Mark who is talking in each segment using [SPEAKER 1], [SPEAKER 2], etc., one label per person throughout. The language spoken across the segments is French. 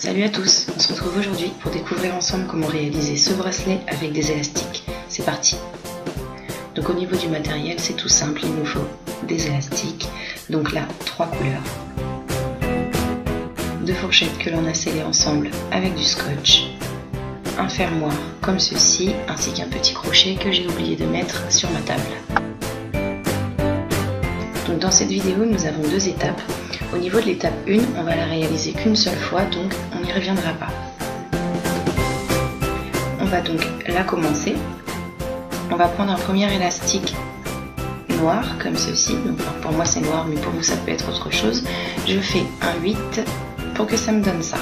[SPEAKER 1] Salut à tous, on se retrouve aujourd'hui pour découvrir ensemble comment réaliser ce bracelet avec des élastiques. C'est parti! Donc au niveau du matériel, c'est tout simple, il nous faut des élastiques, donc là 3 couleurs, 2 fourchettes que l'on a scellées ensemble avec du scotch, un fermoir comme ceci, ainsi qu'un petit crochet que j'ai oublié de mettre sur ma table. Donc dans cette vidéo, nous avons 2 étapes. Au niveau de l'étape 1, on va la réaliser qu'une seule fois, donc on n'y reviendra pas. On va donc la commencer. On va prendre un premier élastique noir, comme ceci. Donc pour moi c'est noir, mais pour vous ça peut être autre chose. Je fais un 8 pour que ça me donne ça.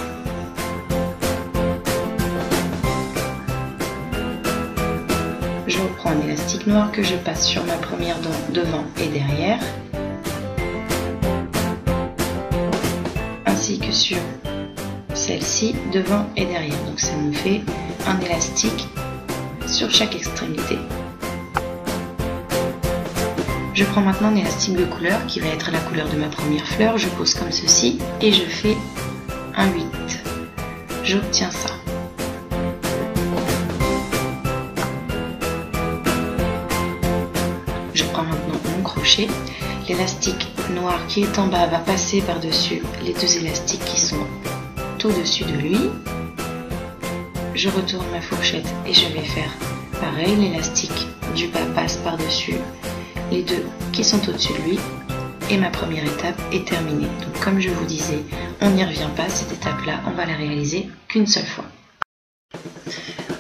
[SPEAKER 1] Je reprends un élastique noir que je passe sur ma première dent devant et derrière, ainsi que sur celle-ci devant et derrière. Donc ça nous fait un élastique sur chaque extrémité. Je prends maintenant un élastique de couleur qui va être la couleur de ma première fleur. Je pose comme ceci et je fais un 8. J'obtiens ça. Je prends maintenant mon crochet. L'élastique noir qui est en bas va passer par-dessus les 2 élastiques qui sont au-dessus de lui. Je retourne ma fourchette et je vais faire pareil. L'élastique du bas passe par-dessus les 2 qui sont au-dessus de lui. Et ma première étape est terminée. Donc comme je vous disais, on n'y revient pas. Cette étape-là, on va la réaliser qu'une seule fois.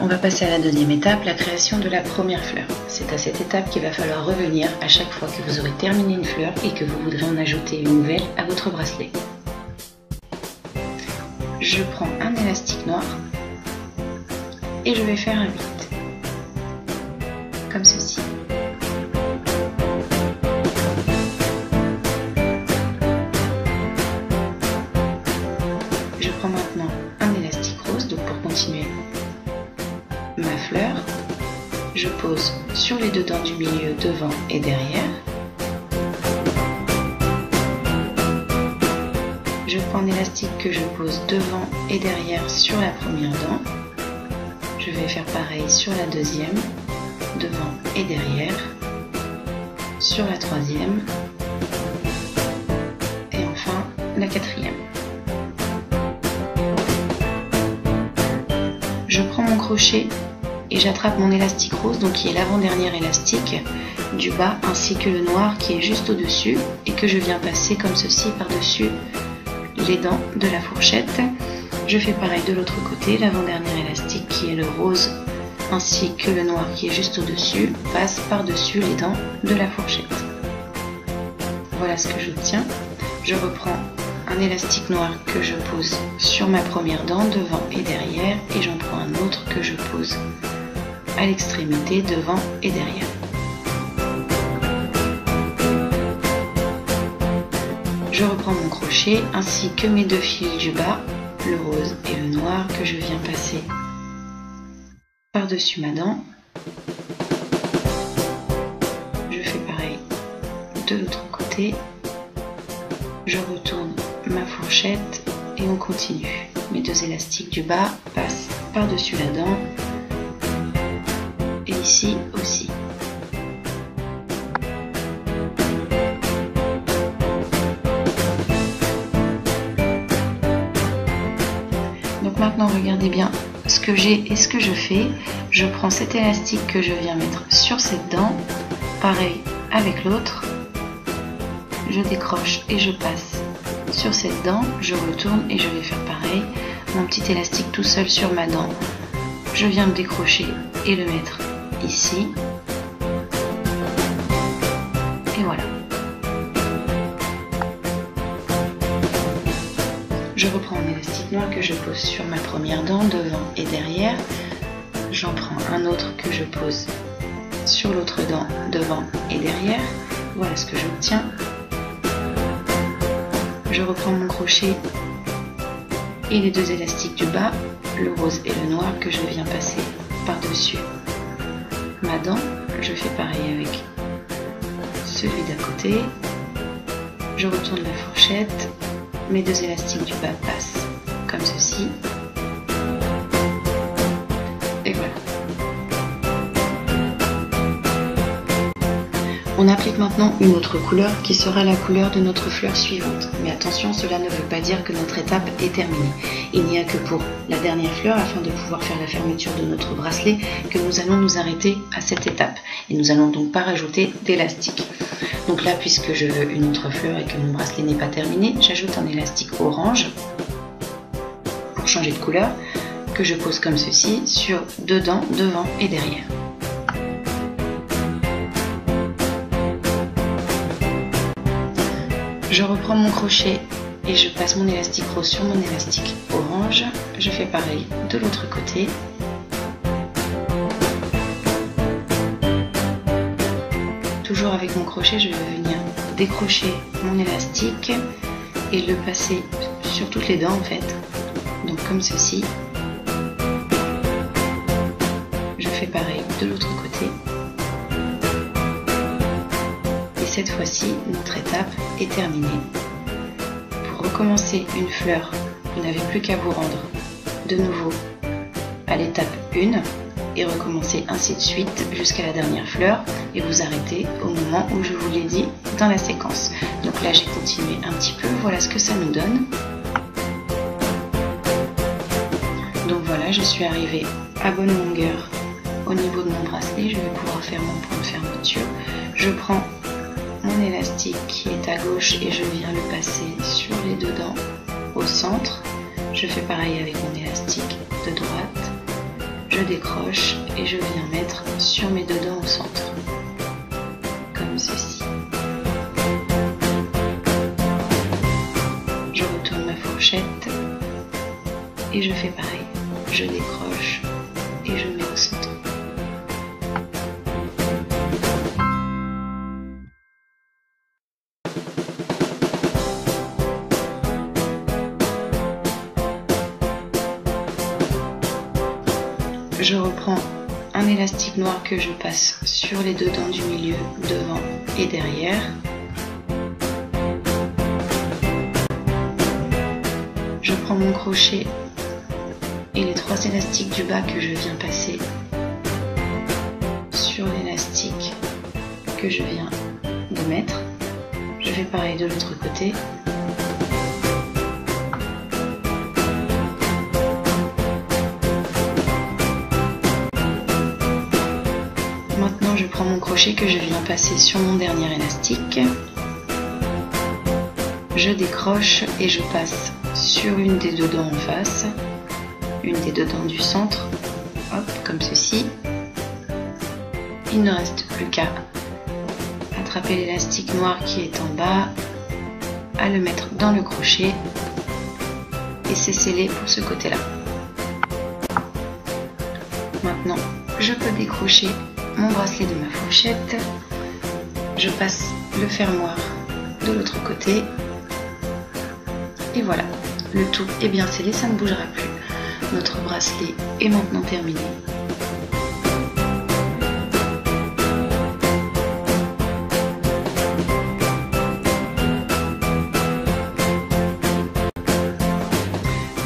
[SPEAKER 1] On va passer à la deuxième étape, la création de la première fleur. C'est à cette étape qu'il va falloir revenir à chaque fois que vous aurez terminé une fleur et que vous voudrez en ajouter une nouvelle à votre bracelet. Je prends un élastique noir et je vais faire un 8, comme ceci. Je prends maintenant un élastique rose, donc pour continuer ma fleur, je pose sur les 2 dents du milieu devant et derrière. Je prends un élastique que je pose devant et derrière sur la première dent. Je vais faire pareil sur la deuxième, devant et derrière, sur la troisième et enfin la quatrième. Je prends mon crochet et j'attrape mon élastique rose, donc qui est l'avant-dernier élastique du bas, ainsi que le noir qui est juste au-dessus et que je viens passer comme ceci par-dessus les dents de la fourchette. Je fais pareil de l'autre côté, l'avant-dernier élastique qui est le rose ainsi que le noir qui est juste au-dessus passe par-dessus les dents de la fourchette. Voilà ce que j'obtiens. Je reprends un élastique noir que je pose sur ma première dent devant et derrière et j'en prends un autre que je pose à l'extrémité devant et derrière. Je reprends mon crochet ainsi que mes 2 fils du bas, le rose et le noir que je viens passer par-dessus ma dent. Je fais pareil de l'autre côté. Je retourne ma fourchette et on continue. Mes 2 élastiques du bas passent par-dessus la dent et ici aussi. Donc maintenant regardez bien ce que j'ai et ce que je fais. Je prends cet élastique que je viens mettre sur cette dent, pareil avec l'autre. Je décroche et je passe sur cette dent, je retourne et je vais faire pareil. Mon petit élastique tout seul sur ma dent, je viens le décrocher et le mettre ici. Et voilà. Je reprends un élastique noir que je pose sur ma première dent devant et derrière. J'en prends un autre que je pose sur l'autre dent devant et derrière. Voilà ce que j'obtiens. Je reprends mon crochet et les 2 élastiques du bas, le rose et le noir que je viens passer par-dessus ma dent. Je fais pareil avec celui d'à côté. Je retourne la fourchette, mes 2 élastiques du bas passent comme ceci. ceci. Et voilà. On applique maintenant une autre couleur qui sera la couleur de notre fleur suivante. Mais attention, cela ne veut pas dire que notre étape est terminée. Il n'y a que pour la dernière fleur, afin de pouvoir faire la fermeture de notre bracelet, que nous allons nous arrêter à cette étape. Et nous allons donc pas rajouter d'élastique. Donc là, puisque je veux une autre fleur et que mon bracelet n'est pas terminé, j'ajoute un élastique orange pour changer de couleur, que je pose comme ceci sur dedans, devant et derrière. Je reprends mon crochet et je passe mon élastique rose sur mon élastique orange. Je fais pareil de l'autre côté. Toujours avec mon crochet, je vais venir décrocher mon élastique et le passer sur toutes les dents en fait. Donc comme ceci. Je fais pareil de l'autre côté. Cette fois-ci, notre étape est terminée. Pour recommencer une fleur, vous n'avez plus qu'à vous rendre de nouveau à l'étape 1 et recommencer ainsi de suite jusqu'à la dernière fleur et vous arrêtez au moment où je vous l'ai dit dans la séquence. Donc là, j'ai continué un petit peu, voilà ce que ça nous donne. Donc voilà, je suis arrivée à bonne longueur au niveau de mon bracelet. Je vais pouvoir faire mon point de fermeture. Je prends mon élastique qui est à gauche et je viens le passer sur les deux dents au centre. Je fais pareil avec mon élastique de droite. Je décroche et je viens mettre sur mes deux dents au centre. Comme ceci. Je retourne ma fourchette et je fais pareil. Je décroche et je mets au centre. Je reprends un élastique noir que je passe sur les deux dents du milieu, devant et derrière. Je prends mon crochet et les trois élastiques du bas que je viens passer sur l'élastique que je viens de mettre. Je fais pareil de l'autre côté. Maintenant, je prends mon crochet que je viens passer sur mon dernier élastique. Je décroche et je passe sur une des deux dents en face, une des deux dents du centre, hop, comme ceci. Il ne reste plus qu'à attraper l'élastique noir qui est en bas, à le mettre dans le crochet et c'est scellé pour ce côté-là. Maintenant, je peux décrocher mon bracelet de ma fourchette, je passe le fermoir de l'autre côté et voilà, le tout est bien scellé, ça ne bougera plus. Notre bracelet est maintenant terminé.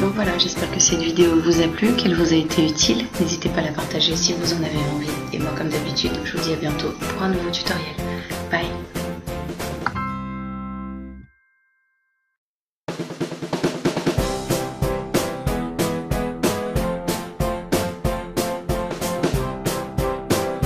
[SPEAKER 1] Donc voilà, j'espère que cette vidéo vous a plu, qu'elle vous a été utile. N'hésitez pas à la partager si vous en avez envie. Et moi, comme d'habitude, je vous dis à bientôt pour un nouveau tutoriel. Bye!